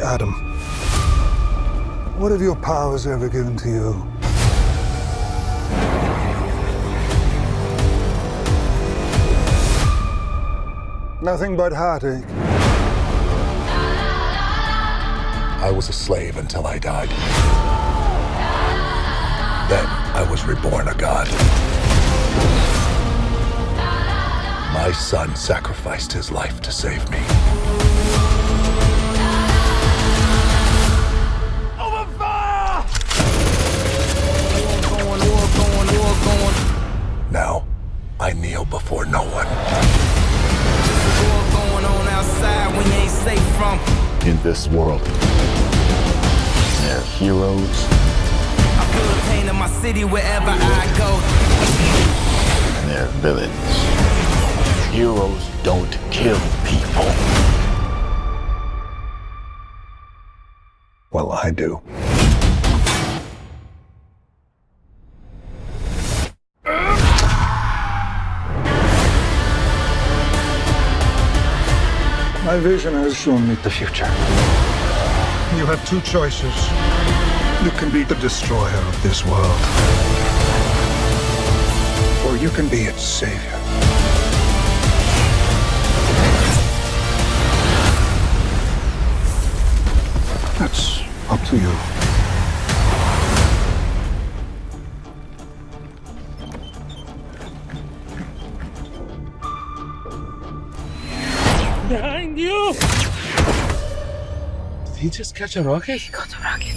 Adam, what have your powers ever given to you? Nothing but heartache. I was a slave until I died. Then I was reborn a god. My son sacrificed his life to save me. Over fire! War going. Now, I kneel before no one. War going on outside when you ain't safe from. In this world, there are heroes. I feel the pain in my city wherever I go. And there are villains. Heroes don't kill people. Well, I do. My vision has shown me the future. You have two choices. You can be the destroyer of this world, or you can be its savior. That's up to you. Behind you! Did he just catch a rocket? He got a rocket.